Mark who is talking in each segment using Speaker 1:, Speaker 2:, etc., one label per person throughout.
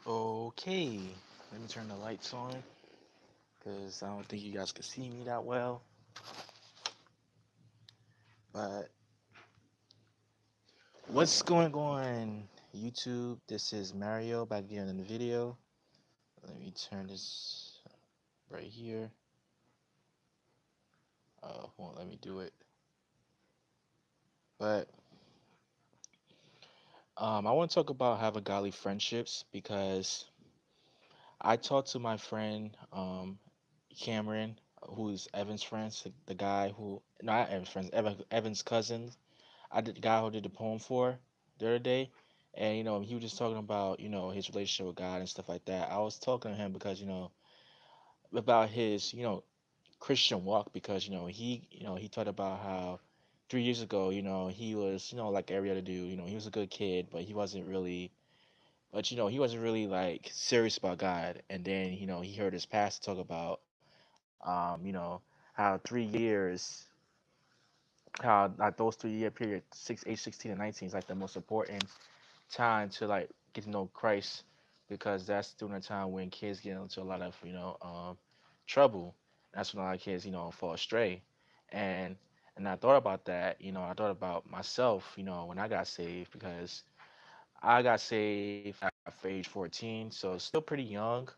Speaker 1: Okay, let me turn the lights on because I don't think you guys can see me that well. But what's going on, YouTube? This is Mario back again in the video. Let me turn this right here. Won't let me do it. But I want to talk about having godly friendships because I talked to my friend Cameron, who's Evan's friend, the guy who not Evan's friend, Evan's cousin. I did the guy who did the poem for the other day, and he was just talking about his relationship with God and stuff like that. I was talking to him because about his Christian walk because he talked about how 3 years ago he was like every other dude. He was a good kid, but he wasn't really like serious about God. And then he heard his pastor talk about how 3 years, how like those 3 year period, age 16 and 19 is like the most important time to like get to know Christ because that's during the time when kids get into a lot of trouble. That's when a lot of kids fall astray, and I thought about that. I thought about myself. When I got saved because I got saved for age 14, so still pretty young,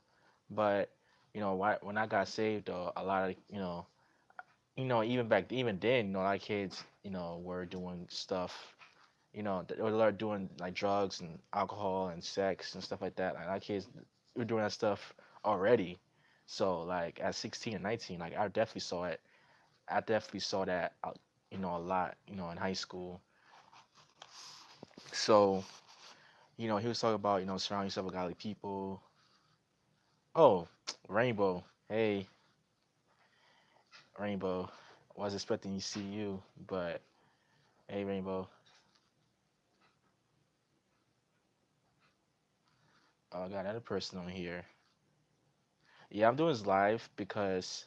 Speaker 1: but when I got saved, a lot of even then, a lot of kids were doing stuff they were doing like drugs and alcohol and sex and stuff like that. Like our kids were doing that stuff already. So like at 16 and 19, like I definitely saw it. I definitely saw that, a lot, in high school. So, he was talking about, surrounding yourself with godly people. Oh, Rainbow. Hey, Rainbow. Was expecting to see you, but hey, Rainbow. Oh, I got another person on here. Yeah, I'm doing this live because,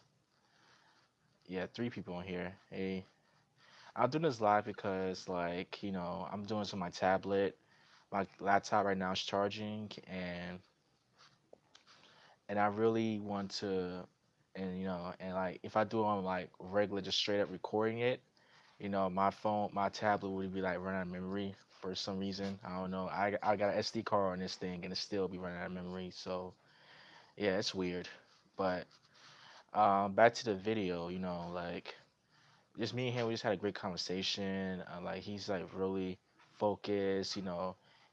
Speaker 1: yeah, three people on here. Hey, I'm doing this live because, like, I'm doing this on my tablet. My laptop right now is charging, and I really want to, and like, if I do it on like regular, just straight up recording it, my tablet would be like running out of memory for some reason. I don't know. I got an SD card on this thing, and it still be running out of memory. So yeah, it's weird. But back to the video, like just me and him, we just had a great conversation. Like he's like really focused.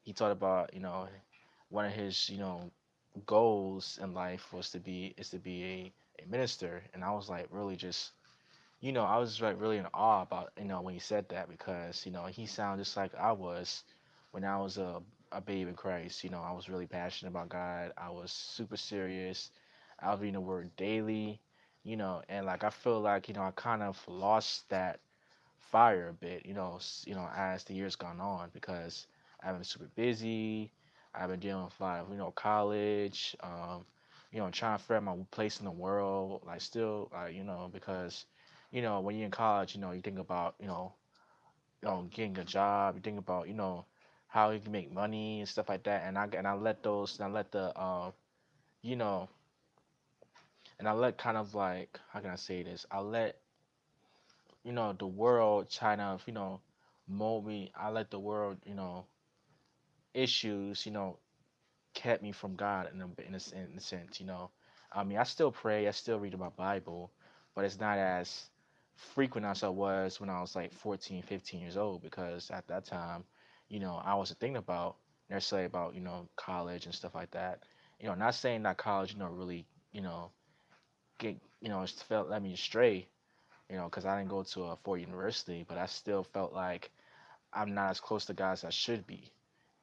Speaker 1: He talked about one of his goals in life was to be a minister, and I was like really just I was like really in awe about when he said that because he sounded just like I was when I was a babe in Christ. I was really passionate about God. I was super serious. I was reading the Word daily. And like I feel like I kind of lost that fire a bit, as the years gone on because I've been super busy. I've been dealing with a lot of, college, trying to figure out my place in the world, like still, because, when you're in college, you think about, getting a job, you think about, how you can make money and stuff like that. And I let those, and I let the, you know, and I let kind of like, how can I say this? I let the world kind of mold me. I let the world issues kept me from God in a sense. I mean, I still pray, I still read my Bible, but it's not as frequent as I was when I was like 14, 15 years old because at that time I wasn't thinking about necessarily about college and stuff like that. Not saying that college really you know get it felt led me astray, because I didn't go to a four university, but I still felt like I'm not as close to guys as I should be.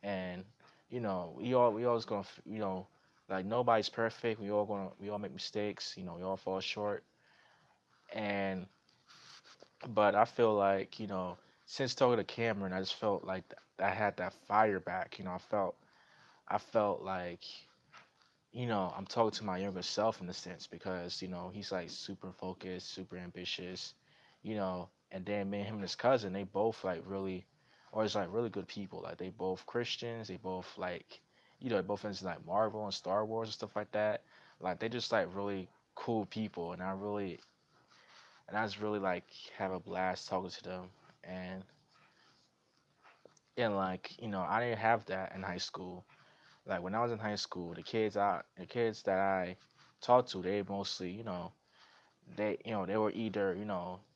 Speaker 1: And we always gonna like nobody's perfect. We all make mistakes. We all fall short. And but I feel like since talking to Cameron, I just felt like I had that fire back. I felt like I'm talking to my younger self in a sense because he's like super focused, super ambitious, and then me and him and his cousin, they both like really, or it's like really good people. Like they both Christians, they both like, both into like Marvel and Star Wars and stuff like that. Like they just like really cool people, and I just really like have a blast talking to them. And like I didn't have that in high school. Like when I was in high school, the kids that I talked to, they mostly they were either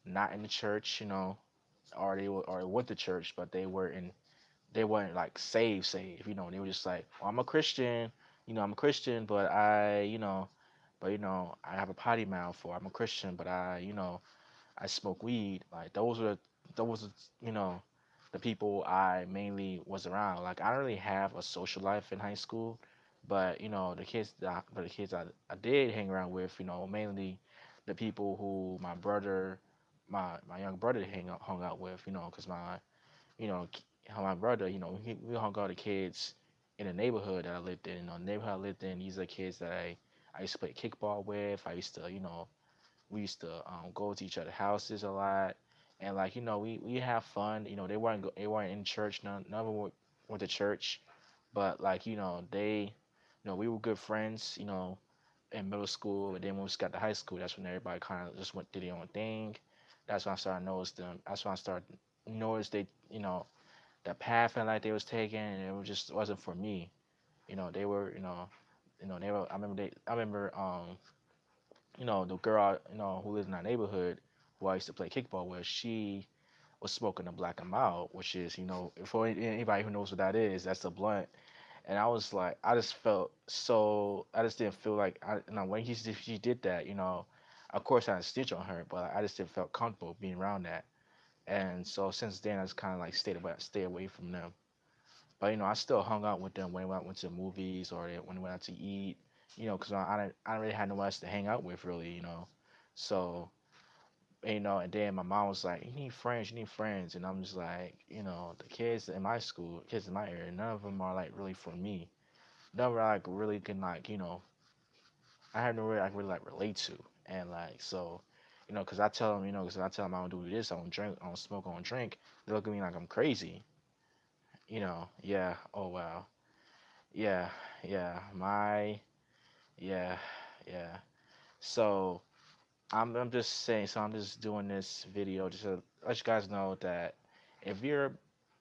Speaker 1: not in the church, or they went to church, but they weren't like saved. They were just like, well, I'm a Christian, I'm a Christian, but I have a potty mouth, or I'm a Christian, but I smoke weed. Like those are the people I mainly was around. Like I don't really have a social life in high school, but the kids I did hang around with, mainly the people who my young brother hung out with, because how my brother, we hung out with the kids in the neighborhood that I lived in. The neighborhood I lived in, these are kids that I used to play kickball with. I used to, we used to go to each other's houses a lot, and like we have fun. They weren't in church. None of them went to church, but like we were good friends. In middle school, and then when we got to high school, that's when everybody kind of just went did their own thing. That's when I started notice them. That's when I started notice they the path and like they was taking, and it wasn't for me. They were they were. I remember the girl who lives in our neighborhood who I used to play kickball with. She was smoking a black and mild, which is for anybody who knows what that is, that's a blunt. And I was like, I just felt so. I just didn't feel like when she did that. Of course I didn't stitch on her, but I just didn't felt comfortable being around that. And so since then, I just kind of like stay away from them. But I still hung out with them when we went to movies or when we went out to eat. Because I didn't really have no one else to hang out with really. So and then my mom was like, you need friends," and I'm just like, the kids in my school, kids in my area, none of them are like really for me. None of them like really can like I have no way I can really like relate to, and like so. Because I tell them, because I tell them I don't do this, I don't drink, I don't smoke, I don't drink. They look at me like I'm crazy. Yeah. Oh wow. Yeah, yeah, yeah, yeah. So I'm just saying. So I'm just doing this video just to let you guys know that if you're,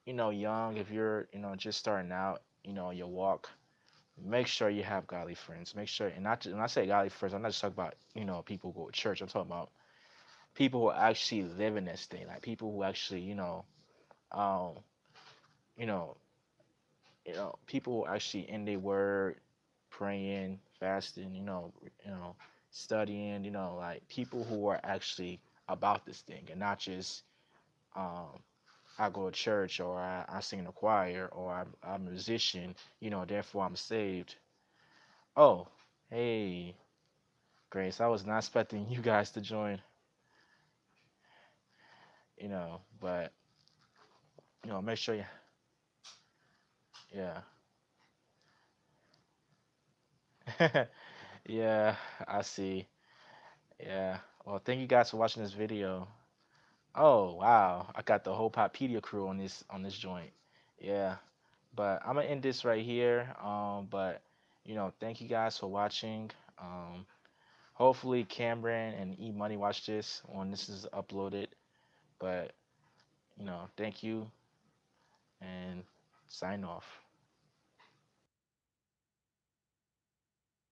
Speaker 1: young, if you're, just starting out, your walk, make sure you have godly friends. Make sure, and not when I say godly friends, I'm not just talking about people who go to church. I'm talking about people who actually live in this thing, like people who actually, um, you know, people who actually in their word, praying, fasting, studying, like people who are actually about this thing and not just um, I go to church or I sing in a choir or I'm a musician, therefore I'm saved. Oh, hey, Grace, I was not expecting you guys to join, but make sure you, yeah, yeah, I see, yeah. Well, thank you guys for watching this video. Oh wow, I got the whole Poppedia crew on this joint. Yeah, but I'm gonna end this right here. But thank you guys for watching. Hopefully Cameron and E Money watch this when this is uploaded. But thank you and sign off.